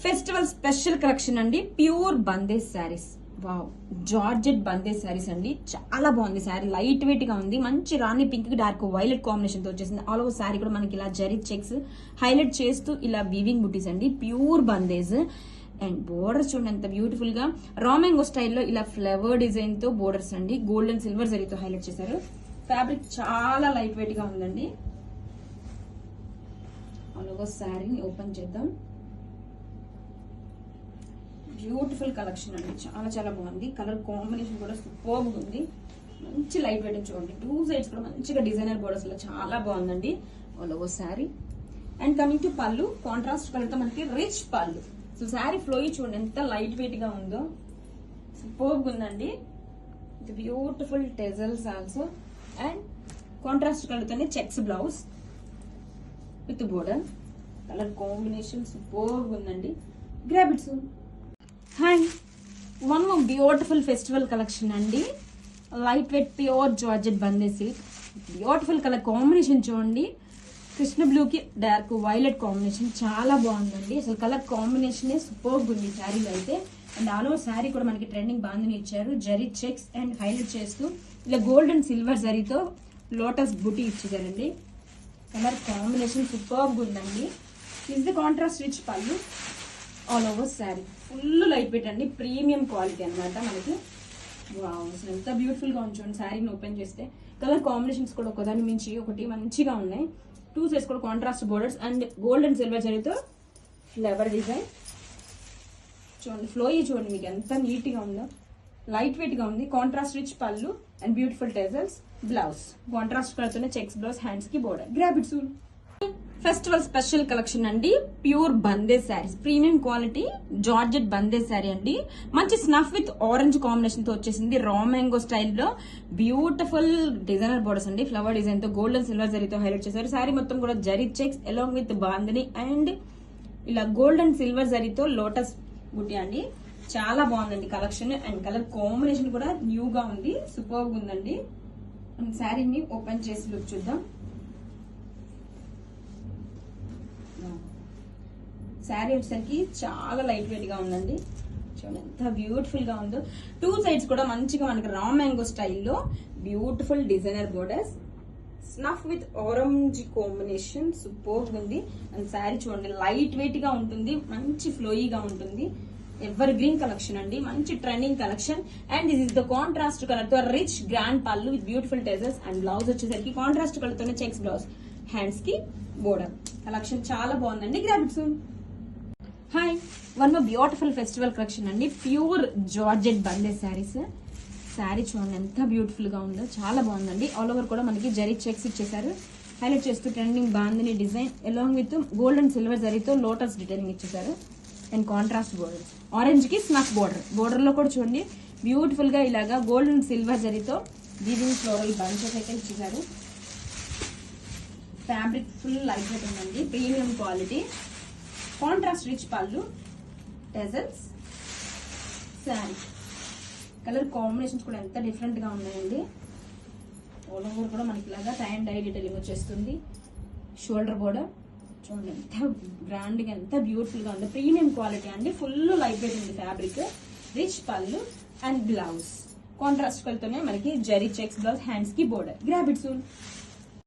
Festival special collection అండి. Pure bandhej saris. Wow, georgette bandhej saris అండి. చాలా బాగుంది శారీ. లైట్ వెయిట్ గా ఉంది. మంచి రాణి పింక్ కి డార్క్ వైలెట్ కాంబినేషన్ తో వచ్చేసింది. ఆల్ ఓవర్ శారీ కూడా మనకి ఇలా జరీ చెక్స్ హైలైట్ చేస్తూ ఇలా వీవింగ్ బుటీస్ అండి. ప్యూర్ బందేజ్. అండ్ బోర్డర్స్ చూడండి ఎంత బ్యూటిఫుల్ గా రా మ్యాంగో స్టైల్లో ఇలా ఫ్లవర్ డిజైన్ తో బోర్డర్స్ అండి. గోల్డ్ అండ్ సిల్వర్ జరీతో హైలైట్ చేశారు. ఫ్యాబ్రిక్ చాలా లైట్ వెయిట్ గా ఉందండి. ఆల్ ఓవర్ శారీని ఓపెన్ చేద్దాం. బ్యూటిఫుల్ కలెక్షన్ అండి. చాలా చాలా బాగుంది. కలర్ కాంబినేషన్ కూడా సూపర్ ఉంది. మంచి లైట్ వెయిట్ చూడండి. టూ సైడ్స్ కూడా మంచిగా డిజైనర్ బోర్డర్స్ లో చాలా బాగుందండి. All over sari. And coming to పళ్ళు, కాంట్రాస్ట్ కలర్ తో మనకి రిచ్ పళ్ళు. సో శారీ ఫ్లో చూడండి ఎంత లైట్ వెయిట్ గా ఉందో. సూపర్ ఉందండి. Beautiful tassels also. And contrast colour తోనే checks blouse with border. Colour combination super ఉందండి. Grab it soon. Hi, one more beautiful festival collection అండి. Light weight pure georgette bandhej silk. Beautiful colour combination చూడండి. Krishna blue కి dark violet combination చాలా బాగుందండి. అసలు colour combination super ఉంది శారీలో అయితే. అండ్ ఆల్ ఓవర్ శారీ కూడా మనకి ట్రెండింగ్ బాగుందని ఇచ్చారు. జరీ చెక్స్ అండ్ హైలైట్ చేస్తూ ఇలా గోల్డ్ అండ్ సిల్వర్ జరీతో లోటస్ బుటీ ఇచ్చేసారండి. కలర్ కాంబినేషన్ సూపర్ ఉందండి. ఇస్ ది కాంట్రాస్ట్ రిచ్ పళ్ళు. All over sari full light weight అండి. ప్రీమియం క్వాలిటీ అనమాట మనకి. వావ్, అసలు ఎంత బ్యూటిఫుల్ గా ఉంచండి శారీని ఓపెన్ చేస్తే. కలర్ కాంబినేషన్స్ కూడా ఒకదాని మించి ఒకటి మంచిగా ఉన్నాయి. టూ సైడ్స్ కూడా contrast borders and gold and silver జరీతో ఫ్లవర్ డిజైన్ చూడండి. ఫ్లో చూడండి మీకు ఎంత నీట్ గా ఉందో. లైట్ వెయిట్ గా ఉంది. Contrast rich pallu and beautiful tassels blouse. Contrast colour checks blouse, hands కి border. Grab it soon. Festival special collection అండి. Pure bandhej saris. Premium quality georgette bandhej sari అండి. మంచి స్నఫ్ విత్ ఆరెంజ్ కాంబినేషన్ తో వచ్చేసింది. రా మ్యాంగో స్టైల్లో బ్యూటిఫుల్ డిజైనర్ బోర్డర్స్ అండి. Flower design తో gold and silver జరీతో హైలైట్ చేశారు. శారీ మొత్తం కూడా zari checks along with bandhani and ఇలా గోల్డ్ అండ్ సిల్వర్ జరీతో లోటస్ బుట్టి అండి. చాలా బాగుందండి కలెక్షన్. అండ్ కలర్ కాంబినేషన్ కూడా న్యూ గా ఉంది. సూపర్ ఉందండి. శారీని ఓపెన్ చేసి లుక్ చూద్దాం. శారీ వచ్చేసరికి చాలా లైట్ వెయిట్ గా ఉందండి. చూడండి ఎంత బ్యూటిఫుల్ గా ఉందో. టూ సైడ్స్ కూడా మంచిగా మనకి రా మ్యాంగో స్టైల్లో beautiful designer borders. Snuff with orange combination super ఉంది. అండ్ శారీ చూడండి లైట్ వెయిట్ గా ఉంటుంది. మంచి ఫ్లోయీగా ఉంటుంది. ఎవర్ గ్రీన్ కలెక్షన్ అండి. మంచి trending collection. And this is the contrast colour తో rich grand pallu with beautiful tassels and blouse వచ్చేసరికి కాంట్రాస్ట్ కలర్ తోనే చెక్స్ బ్లౌజ్, హ్యాండ్స్ కి బోర్డర్. కలెక్షన్ చాలా బాగుందండి. Grab it soon. Hi, one more beautiful festival collection అండి. Pure georgette bandhej saris. Sari చూడండి ఎంత beautiful గా ఉందో. చాలా బాగుందండి. ఆల్ ఓవర్ కూడా మనకి జరీ చెక్స్ ఇచ్చేసారు. హైలైట్ చేస్తూ trending bandhani design along with gold and silver జరీతో లోటస్ డిజైనింగ్ ఇచ్చేసారు. అండ్ కాంట్రాస్ట్ బోర్డర్ ఆరెంజ్ కి స్నఫ్ బోర్డర్. బోర్డర్ లో కూడా చూడండి బ్యూటిఫుల్ గా ఇలాగా గోల్డ్ అండ్ సిల్వర్ జరీతో వీవింగ్ ఫ్లోరల్ బంచెస్ అయితే ఇచ్చేసారు. ఫ్యాబ్రిక్ ఫుల్ లైట్ వెయిట్ ఉందండి. Premium quality. కాంట్రాస్ట్ రిచ్ పళ్ళు, టెజల్స్, శారీ. కలర్ కాంబినేషన్స్ కూడా ఎంత డిఫరెంట్ గా ఉన్నాయండి. ఆల్ ఓవర్ కూడా మనకి ఇలాగా టై అండ్ డై డీటెయిలింగ్ వచ్చేస్తుంది. షోల్డర్ బోర్డర్ చూడండి ఎంత గ్రాండ్ గా ఎంత బ్యూటిఫుల్ గా ఉంది. ప్రీమియం క్వాలిటీ అండి. ఫుల్ లైట్ వెయిట్ ఉంది fabric. Rich pallu and blouse. Contrast colour తోనే మనకి జరీ చెక్స్ బ్లౌజ్, హ్యాండ్స్ కి బోర్డర్. Grab it soon.